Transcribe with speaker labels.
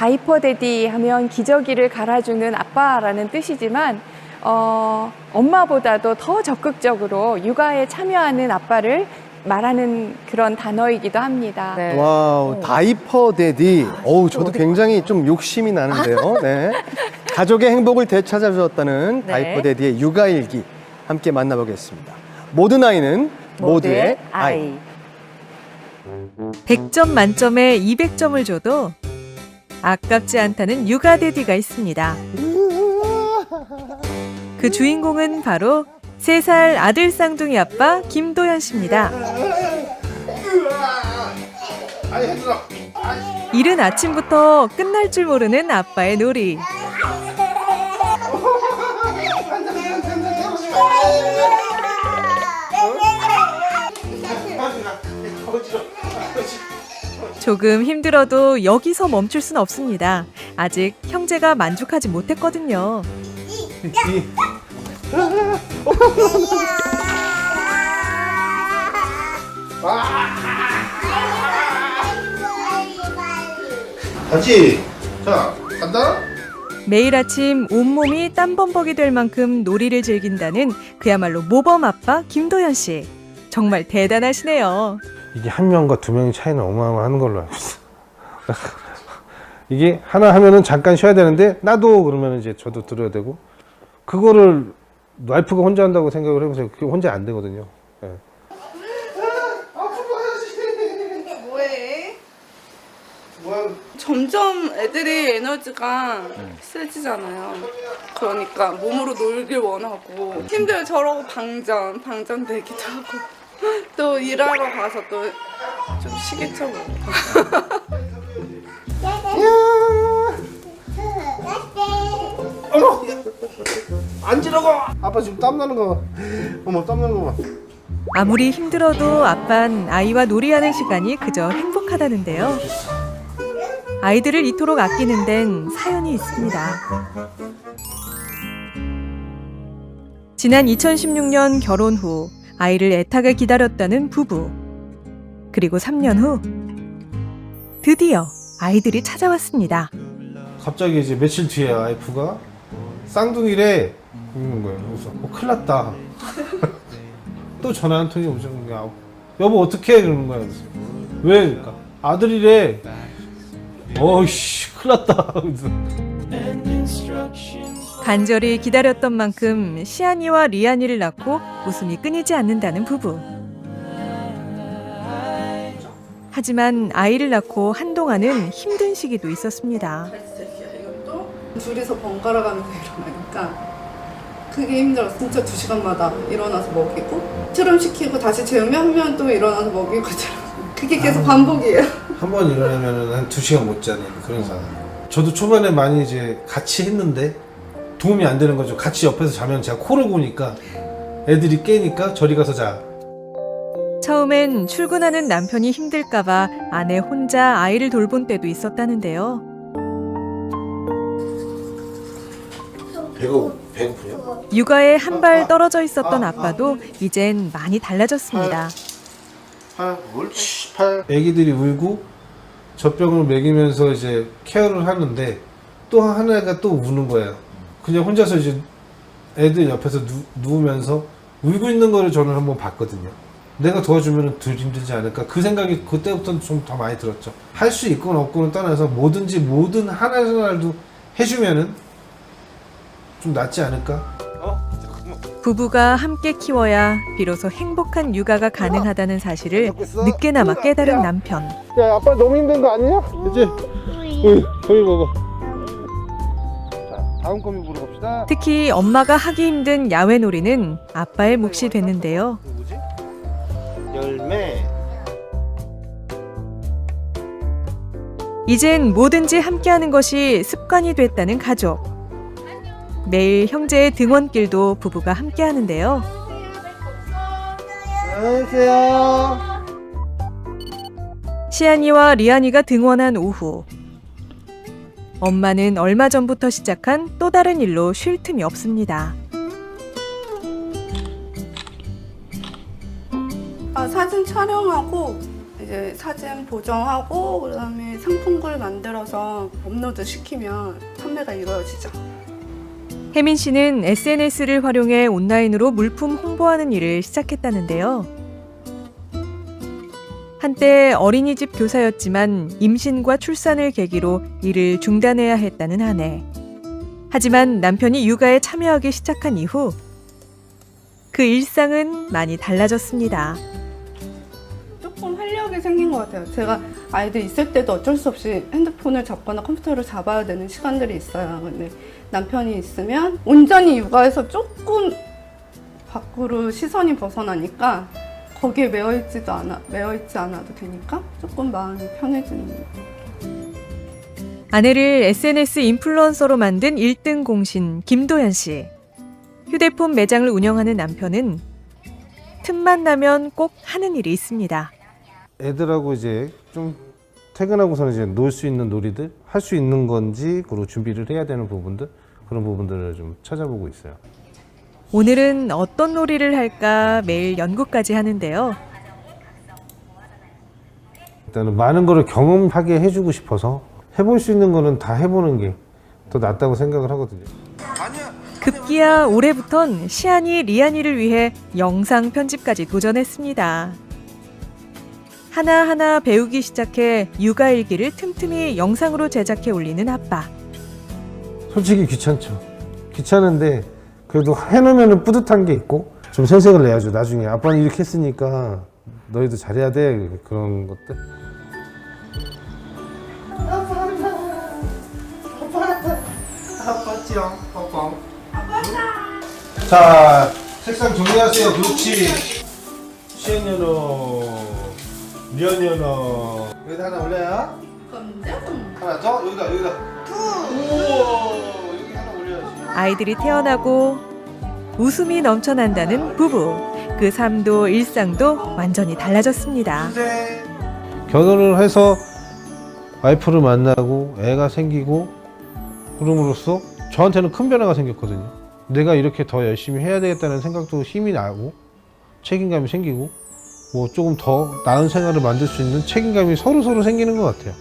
Speaker 1: 다이퍼 데디 하면 기저귀를 갈아주는 아빠라는 뜻이지만 엄마보다도 더 적극적으로 육아에 참여하는 아빠를 말하는 그런 단어이기도 합니다.
Speaker 2: 네.
Speaker 3: 와우, 다이퍼 데디. 어우, 저도 굉장히 좀 욕심이 나는데요. 네. 가족의 행복을 되찾아주었다는
Speaker 2: 네.
Speaker 3: 다이퍼 데디의 육아일기 함께 만나보겠습니다. 모든 아이는 모두의 아이.
Speaker 4: 100점 만점에 200점을 줘도 아깝지 않다는 육아 데디가 있습니다. 그 주인공은 바로 3살 아들 쌍둥이 아빠 김도현 씨입니다. 이른 아침부터 끝날 줄 모르는 아빠의 놀이. 조금 힘들어도 여기서 멈출 순 없습니다. 아직 형제가 만족하지 못했거든요.
Speaker 5: 다시. 자, 간다.
Speaker 4: 매일 아침 온몸이 땀범벅이 될 만큼 놀이를 즐긴다는 그야말로 모범 아빠 김도현 씨. 정말 대단하시네요.
Speaker 6: 이게 한 명과 두 명의 차이는 어마어마한 걸로 알고 있어. 이게 하나 하면은 잠깐 쉬어야 되는데 나도 그러면 이제 저도 들어야 되고 그거를 와이프가 혼자 한다고 생각을 해보세요. 그게 혼자 안 되거든요. 예.
Speaker 7: 뭐해? 점점 애들이 에너지가 세지잖아요. 그러니까 몸으로 놀길 원하고 힘들면 저러고 방전되기도 하고 또 일하러 가서 또 좀 쉬겠죠 뭐.
Speaker 5: 어머! 앉으라고! 아빠 지금 땀나는 거 봐. 어머, 땀나는 거 봐.
Speaker 4: 아무리 힘들어도 아빤 아이와 놀이하는 시간이 그저 행복하다는데요. 아이들을 이토록 아끼는 데는 사연이 있습니다. 지난 2016년 결혼 후 아이를 애타게 기다렸다는 부부. 그리고 3년 후 드디어 아이들이 찾아왔습니다.
Speaker 6: 갑자기 이제 며칠 뒤에 와이프가 쌍둥이래 그러는 거예요. 그래서 큰일 났다. 또 전화 한 통이 오는 거야. 여보 어떡해? 그러는 거야. 그래서 왜? 그러니까 아들이래. 어이씨 큰일 났다. 그래서
Speaker 4: 간절히 기다렸던 만큼 시안이와 리안이를 낳고 웃음이 끊이지 않는다는 부부. 하지만 아이를 낳고 한동안은 힘든 시기도 있었습니다.
Speaker 7: 이것도 둘이서 번갈아 가면서 일어나니까 그게 힘들었어. 진짜 2시간마다 일어나서 먹이고 트름 시키고 다시 재우면 또 일어나서 먹이고 그게 계속 반복이에요.
Speaker 6: 한 번 일어나면은 한 2시간 못 자는 그런 상황. 저도 초반에 많이 이제 같이 했는데 도움이 안 되는 거죠. 같이 옆에서 자면 제가 코를 고니까 애들이 깨니까 저리 가서 자.
Speaker 4: 처음엔 출근하는 남편이 힘들까봐 아내 혼자 아이를 돌본 때도 있었다는데요.
Speaker 5: 배고프냐?
Speaker 4: 육아에 한 발 떨어져 있었던 아빠도 이젠 많이 달라졌습니다.
Speaker 5: 옳지, 팔.
Speaker 6: 애기들이 울고 젖병을 먹이면서 이제 케어를 하는데 또 하나가 또 우는 거예요. 그냥 혼자서 이제 애들 옆에서 누우면서 울고 있는 거를 저는 한번 봤거든요. 내가 도와주면 덜 힘들지 않을까? 그 생각이 그때부터는 좀 더 많이 들었죠. 할 수 있건 없고는 떠나서 뭐든지 모든 하나하나도 해주면은 좀 낫지 않을까?
Speaker 4: 부부가 함께 키워야 비로소 행복한 육아가 가능하다는 사실을 늦게나마 깨달은 남편.
Speaker 6: 야, 아빠 너무 힘든 거 아니냐? 그치? 응, 거기 먹어. 자, 다음 거미 보러 갑시다.
Speaker 4: 특히 엄마가 하기 힘든 야외놀이는 아빠의 몫이 됐는데요.
Speaker 6: 뭐지? 열매.
Speaker 4: 이젠 뭐든지 함께하는 것이 습관이 됐다는 가족. 매일 형제의 등원길도 부부가 함께하는데요.
Speaker 6: 안녕하세요.
Speaker 4: 시안이와 리안이가 등원한 오후. 엄마는 얼마 전부터 시작한 또 다른 일로 쉴 틈이 없습니다.
Speaker 7: 사진 촬영하고 이제 사진 보정하고 그다음에 상품글 만들어서 업로드 시키면 판매가 이루어지죠.
Speaker 4: 혜민 씨는 SNS를 활용해 온라인으로 물품 홍보하는 일을 시작했다는데요. 한때 어린이집 교사였지만 임신과 출산을 계기로 일을 중단해야 했다는 아내. 하지만 남편이 육아에 참여하기 시작한 이후 그 일상은 많이 달라졌습니다.
Speaker 7: 조금 활력이 생긴 것 같아요. 제가 아이들 있을 때도 어쩔 수 없이 핸드폰을 잡거나 컴퓨터를 잡아야 되는 시간들이 있어요. 근데 남편이 있으면 온전히 육아에서 조금 밖으로 시선이 벗어나니까 거기에 매여있지 않아도 되니까 조금 마음이 편해지는.
Speaker 4: 아내를 SNS 인플루언서로 만든 1등 공신 김도현 씨. 휴대폰 매장을 운영하는 남편은 틈만 나면 꼭 하는 일이 있습니다.
Speaker 6: 애들하고 이제 좀 퇴근하고서는 이제 놀 수 있는 놀이들, 할 수 있는 건지, 그리고 준비를 해야 되는 부분들, 그런 부분들을 좀 찾아보고 있어요.
Speaker 4: 오늘은 어떤 놀이를 할까 매일 연구까지 하는데요.
Speaker 6: 일단은 많은 거를 경험하게 해주고 싶어서 해볼 수 있는 거는 다 해보는 게 더 낫다고 생각을 하거든요.
Speaker 4: 급기야 올해부턴 시안이 리안이를 위해 영상 편집까지 도전했습니다. 하나하나 배우기 시작해 육아일기를 틈틈이 영상으로 제작해 올리는 아빠.
Speaker 6: 솔직히 귀찮죠. 귀찮은데 그래도 해놓으면 뿌듯한 게 있고 좀 생색을 내야죠. 나중에 아빠는 이렇게 했으니까 너희도 잘해야 돼. 그런 것들.
Speaker 5: 아빠지요. 아빠.
Speaker 6: 자, 책상 정리하세요. 그렇지. 시연연어, 리언연어.
Speaker 3: 여기다 하나 올려요.
Speaker 6: 하나 더? 여기다. 우와, 여기 하나 올려야지.
Speaker 4: 아이들이 태어나고 웃음이 넘쳐난다는 부부. 그 삶도 일상도 완전히 달라졌습니다.
Speaker 6: 결혼을 해서 와이프를 만나고 애가 생기고 그럼으로써 저한테는 큰 변화가 생겼거든요. 내가 이렇게 더 열심히 해야 되겠다는 생각도 힘이 나고 책임감이 생기고 뭐 조금 더 나은 생활을 만들 수 있는 책임감이 서로 생기는 것 같아요.